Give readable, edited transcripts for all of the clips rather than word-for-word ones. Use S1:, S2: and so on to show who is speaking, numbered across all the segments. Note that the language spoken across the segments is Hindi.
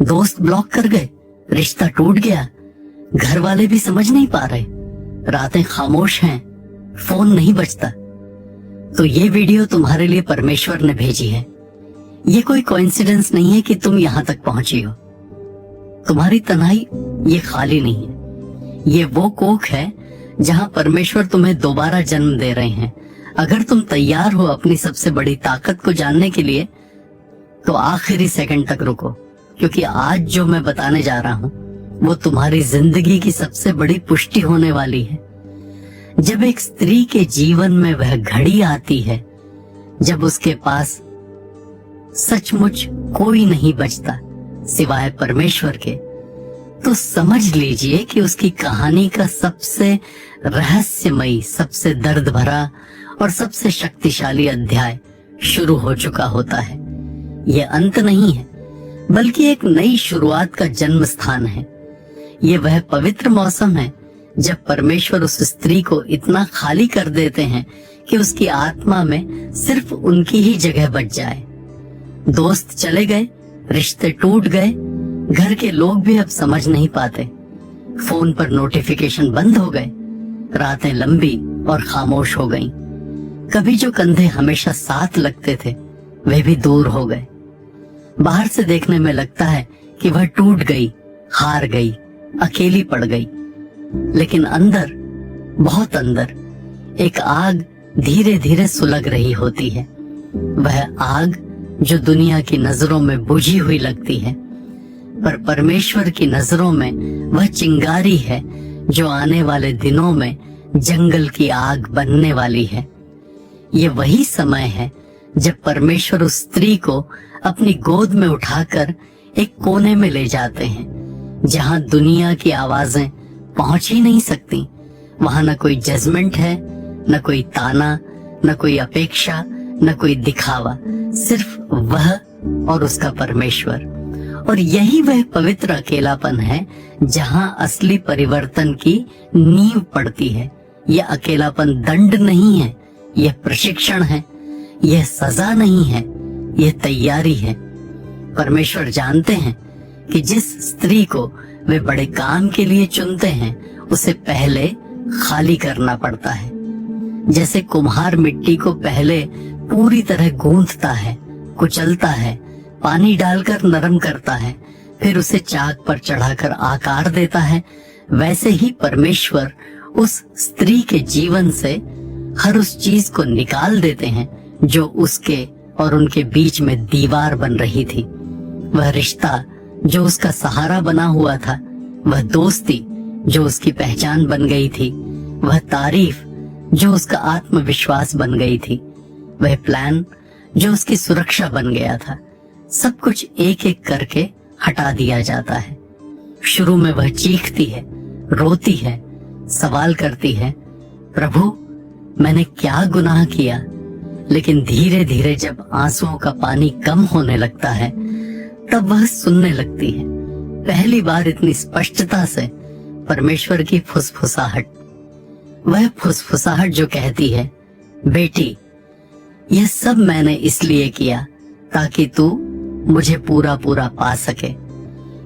S1: दोस्त ब्लॉक कर गए, रिश्ता टूट गया, घर वाले भी समझ नहीं पा रहे, रातें खामोश हैं, फोन नहीं बजता। तो ये वीडियो तुम्हारे लिए परमेश्वर ने भेजी है। ये कोई कोइंसिडेंस नहीं है कि तुम यहां तक पहुंची हो। तुम्हारी तन्हाई ये खाली नहीं है, ये वो कोख है जहां परमेश्वर तुम्हें दोबारा जन्म दे रहे हैं। अगर तुम तैयार हो अपनी सबसे बड़ी ताकत को जानने के लिए, तो आखिरी सेकंड तक रुको, क्योंकि आज जो मैं बताने जा रहा हूं वो तुम्हारी जिंदगी की सबसे बड़ी पुष्टि होने वाली है। जब एक स्त्री के जीवन में वह घड़ी आती है जब उसके पास सचमुच कोई नहीं बचता सिवाय परमेश्वर के, तो समझ लीजिए कि उसकी कहानी का सबसे रहस्यमयी, सबसे दर्द भरा और सबसे शक्तिशाली अध्याय शुरू हो चुका होता है। यह अंत नहीं है, बल्कि एक नई शुरुआत का जन्म स्थान है। ये वह पवित्र मौसम है जब परमेश्वर उस स्त्री को इतना खाली कर देते हैं कि उसकी आत्मा में सिर्फ उनकी ही जगह बच जाए। दोस्त चले गए, रिश्ते टूट गए, घर के लोग भी अब समझ नहीं पाते, फोन पर नोटिफिकेशन बंद हो गए, रातें लंबी और खामोश हो गईं। कभी जो कंधे हमेशा साथ लगते थे वे भी दूर हो गए। बाहर से देखने में लगता है कि वह टूट गई, हार गई, अकेली पड़ गई, लेकिन अंदर, बहुत अंदर एक आग धीरे धीरे सुलग रही होती है। वह आग जो दुनिया की नजरों में बुझी हुई लगती है, पर परमेश्वर की नजरों में वह चिंगारी है जो आने वाले दिनों में जंगल की आग बनने वाली है। ये वही समय है जब परमेश्वर उस स्त्री को अपनी गोद में उठाकर एक कोने में ले जाते हैं जहां दुनिया की आवाजें पहुंच ही नहीं सकती। वहां न कोई जजमेंट है, न कोई ताना, न कोई अपेक्षा, न कोई दिखावा, सिर्फ वह और उसका परमेश्वर। और यही वह पवित्र अकेलापन है जहां असली परिवर्तन की नींव पड़ती है। यह अकेलापन दंड नहीं है, यह प्रशिक्षण है, यह सजा नहीं है, यह तैयारी है। परमेश्वर जानते हैं कि जिस स्त्री को वे बड़े काम के लिए चुनते हैं उसे पहले खाली करना पड़ता है। जैसे कुम्हार मिट्टी को पहले पूरी तरह गूंथता है, कुचलता है, पानी डालकर नरम करता है, फिर उसे चाक पर चढ़ाकर आकार देता है, वैसे ही परमेश्वर उस स्त्री के जीवन से हर उस चीज को निकाल देते हैं जो उसके और उनके बीच में दीवार बन रही थी। वह रिश्ता जो उसका सहारा बना हुआ था, वह दोस्ती जो उसकी पहचान बन गई थी, वह तारीफ जो उसका आत्मविश्वास बन गई थी, वह प्लान जो उसकी सुरक्षा बन गया था, सब कुछ एक एक करके हटा दिया जाता है। शुरू में वह चीखती है, रोती है, सवाल करती है, प्रभु मैंने क्या गुनाह किया। लेकिन धीरे धीरे जब आंसुओं का पानी कम होने लगता है तब वह सुनने लगती है, पहली बार इतनी स्पष्टता से, परमेश्वर की फुसफुसाहट। वह फुसफुसाहट जो कहती है, बेटी यह सब मैंने इसलिए किया ताकि तू मुझे पूरा पूरा पा सके।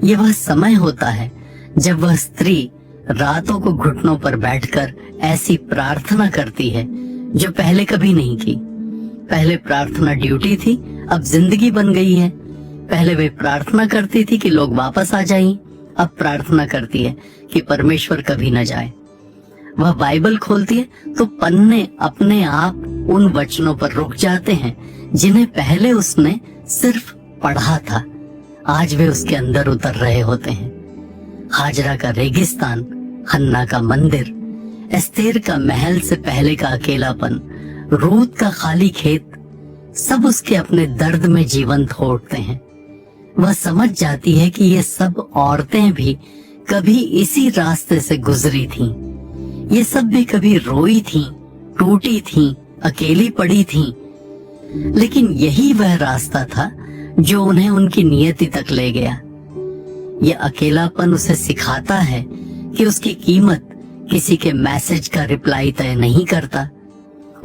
S1: यह वह समय होता है जब वह स्त्री रातों को घुटनों पर बैठकर ऐसी प्रार्थना करती है जो पहले कभी नहीं की। पहले प्रार्थना ड्यूटी थी, अब जिंदगी बन गई है। पहले वे प्रार्थना करती थी कि लोग वापस आ जाएं, अब प्रार्थना करती है कि परमेश्वर कभी न जाए। वह बाइबल खोलती है तो पन्ने अपने आप उन वचनों पर रुक जाते हैं जिन्हें पहले उसने सिर्फ पढ़ा था, आज वे उसके अंदर उतर रहे होते हैं। हाजरा का रेगिस्तान, हन्ना का मंदिर, एस्तेर का महल से पहले का अकेलापन, रूत का खाली खेत, सब उसके अपने दर्द में जीवंत हो उठते हैं। वह समझ जाती है कि ये सब औरतें भी कभी इसी रास्ते से गुजरी थीं। ये सब भी कभी रोई थीं, टूटी थीं, अकेली पड़ी थीं, लेकिन यही वह रास्ता था जो उन्हें उनकी नियति तक ले गया। यह अकेलापन उसे सिखाता है कि उसकी कीमत किसी के मैसेज का रिप्लाई तय नहीं करता,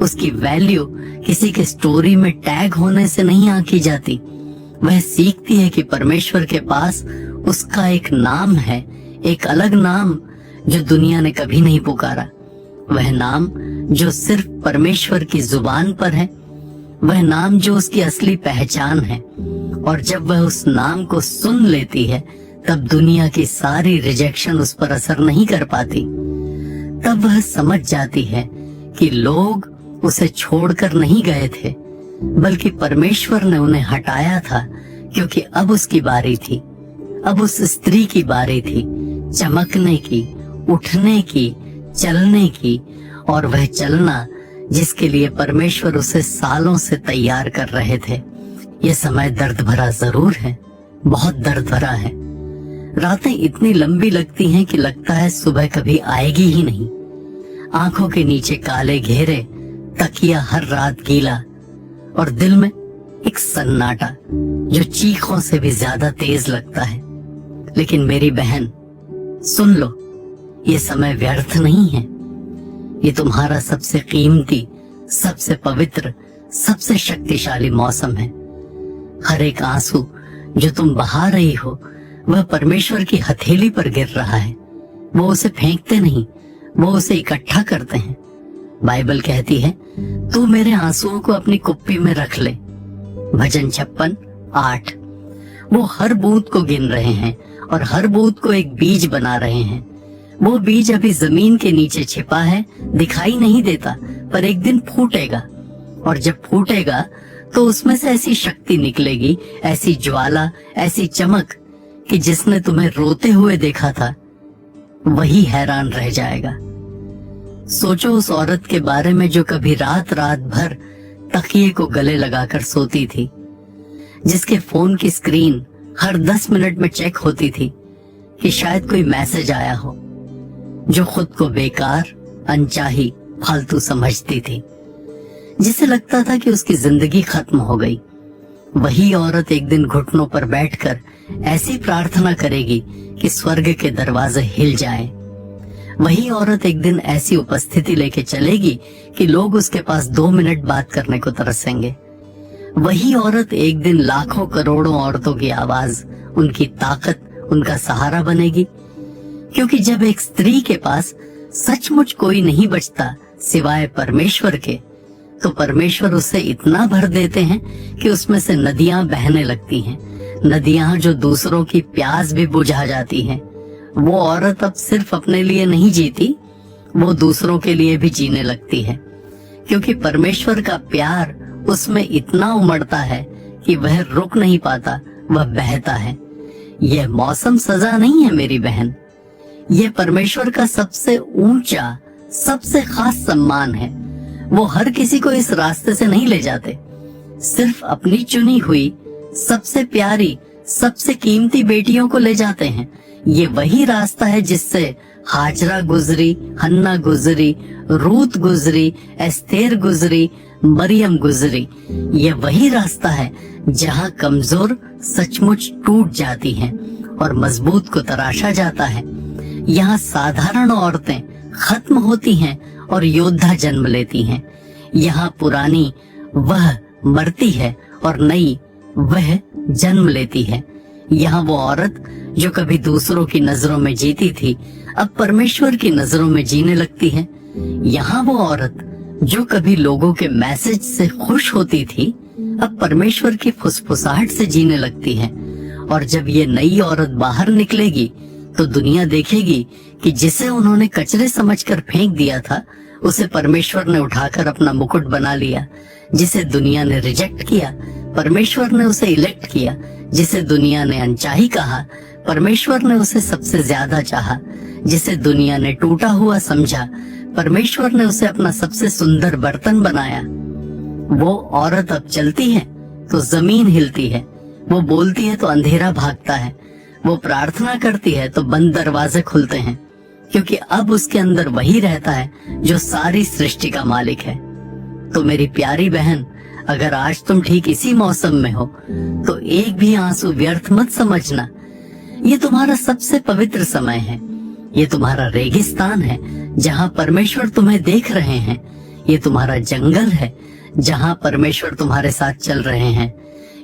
S1: उसकी वैल्यू किसी के स्टोरी में टैग होने से नहीं आंकी जाती। वह सीखती है कि परमेश्वर के पास उसका एक नाम है, एक अलग नाम जो दुनिया ने कभी नहीं पुकारा। वह नाम जो सिर्फ परमेश्वर की जुबान पर है, वह नाम जो उसकी असली पहचान है। और जब वह उस नाम को सुन लेती है तब दुनिया की सारी रिजेक्शन उस पर असर नहीं कर पाती। तब वह समझ जाती है कि लोग उसे छोड़कर नहीं गए थे, बल्कि परमेश्वर ने उन्हें हटाया था, क्योंकि अब उसकी बारी थी। अब उस स्त्री की बारी थी चमकने की, उठने की, चलने की, और वह चलना जिसके लिए परमेश्वर उसे सालों से तैयार कर रहे थे। ये समय दर्द भरा जरूर है, बहुत दर्द भरा है। रातें इतनी लंबी लगती हैं कि लगता है सुबह कभी आएगी ही नहीं। आंखों के नीचे काले घेरे, तकिया हर रात गीला, और दिल में एक सन्नाटा जो चीखों से भी ज्यादा तेज लगता है। लेकिन मेरी बहन सुन लो, ये समय व्यर्थ नहीं है। ये तुम्हारा सबसे कीमती, सबसे पवित्र, सबसे शक्तिशाली मौसम है। हर एक आंसू जो तुम बहा रही हो वह परमेश्वर की हथेली पर गिर रहा है। वो उसे फेंकते नहीं, वो उसे इकट्ठा करते हैं। बाइबल कहती है, तू मेरे आंसुओं को अपनी कुप्पी में रख ले। भजन 56:8। वो हर बूंद को गिन रहे हैं और हर बूंद को एक बीज बना रहे हैं। वो बीज अभी जमीन के नीचे छिपा है, दिखाई नहीं देता, पर एक दिन फूटेगा। और जब फूटेगा तो उसमें से ऐसी शक्ति निकलेगी, ऐसी ज्वाला, ऐसी चमक कि जिसने तुम्हें रोते हुए देखा था वही हैरान रह जाएगा। सोचो उस औरत के बारे में जो कभी रात रात भर तकिए को गले लगाकर सोती थी, जिसके फोन की स्क्रीन हर 10 मिनट में चेक होती थी कि शायद कोई मैसेज आया हो, जो खुद को बेकार, अनचाही, फालतू समझती थी, जिसे लगता था कि उसकी जिंदगी खत्म हो गई। वही औरत एक दिन घुटनों पर बैठकर ऐसी प्रार्थना करेगी कि स्वर्ग के दरवाजे हिल जाएं। वही औरत एक दिन ऐसी उपस्थिति लेके चलेगी कि लोग उसके पास 2 मिनट बात करने को तरसेंगे। वही औरत एक दिन लाखों करोड़ों औरतों की आवाज, उनकी ताकत, उनका सहारा बनेगी। क्योंकि जब एक स्त्री के पास सचमुच कोई नहीं बचता सिवाय परमेश्वर के, तो परमेश्वर उसे इतना भर देते हैं कि उसमें से नदियां बहने लगती हैं, नदियां जो दूसरों की प्यास भी बुझा जाती हैं। वो औरत अब सिर्फ अपने लिए नहीं जीती, वो दूसरों के लिए भी जीने लगती है, क्योंकि परमेश्वर का प्यार उसमें इतना उमड़ता है कि वह रुक नहीं पाता, वह बहता है। यह मौसम सजा नहीं है मेरी बहन, यह परमेश्वर का सबसे ऊंचा, सबसे खास सम्मान है। वो हर किसी को इस रास्ते से नहीं ले जाते, सिर्फ अपनी चुनी हुई सबसे प्यारी, सबसे कीमती बेटियों को ले जाते हैं। ये वही रास्ता है जिससे हाजरा गुजरी, हन्ना गुजरी, रूत गुजरी, एस्तेर गुजरी, मरियम गुजरी। ये वही रास्ता है जहाँ कमजोर सचमुच टूट जाती हैं और मजबूत को तराशा जाता है। यहाँ साधारण औरतें खत्म होती हैं और योद्धा जन्म लेती हैं। यहाँ पुरानी वह मरती है और नई वह जन्म लेती है। यहाँ वो औरत जो कभी दूसरों की नजरों में जीती थी, अब परमेश्वर की नजरों में जीने लगती है। यहाँ वो औरत जो कभी लोगों के मैसेज से खुश होती थी, अब परमेश्वर की फुसफुसाहट से जीने लगती है। और जब ये नई औरत बाहर निकलेगी तो दुनिया देखेगी कि जिसे उन्होंने कचरे समझकर फेंक दिया था, उसे परमेश्वर ने उठाकर अपना मुकुट बना लिया। जिसे दुनिया ने रिजेक्ट किया, परमेश्वर ने उसे इलेक्ट किया। जिसे दुनिया ने अनचाही कहा, परमेश्वर ने उसे सबसे ज्यादा चाहा। जिसे दुनिया ने टूटा हुआ समझा, परमेश्वर ने उसे अपना सबसे सुंदर बर्तन बनाया। वो औरत अब चलती है तो जमीन हिलती है, वो बोलती है तो अंधेरा भागता है, वो प्रार्थना करती है तो बंद दरवाजे खुलते हैं, क्योंकि अब उसके अंदर वही रहता है जो सारी सृष्टि का मालिक है। तो मेरी प्यारी बहन, अगर आज तुम ठीक इसी मौसम में हो तो एक भी आंसू व्यर्थ मत समझना। ये तुम्हारा सबसे पवित्र समय है, ये तुम्हारा रेगिस्तान है जहाँ परमेश्वर तुम्हें देख रहे हैं। ये तुम्हारा जंगल है जहाँ परमेश्वर तुम्हारे साथ चल रहे हैं।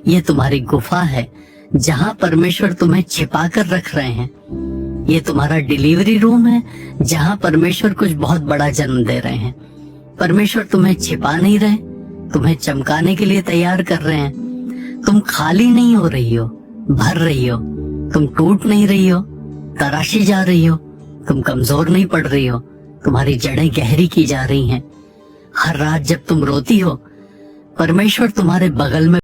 S1: ये तुम्हारी गुफा है जहाँ परमेश्वर तुम्हें छिपा कर रख रहे हैं। ये तुम्हारा डिलीवरी रूम है जहाँ परमेश्वर कुछ बहुत बड़ा जन्म दे रहे हैं। परमेश्वर तुम्हें छिपा नहीं रहे, तुम्हें चमकाने के लिए तैयार कर रहे हैं। तुम खाली नहीं हो रही हो, भर रही हो। तुम टूट नहीं रही हो, तराशी जा रही हो। तुम कमजोर नहीं पड़ रही हो, तुम्हारी जड़ें गहरी की जा रही हैं। हर रात जब तुम रोती हो, परमेश्वर तुम्हारे बगल में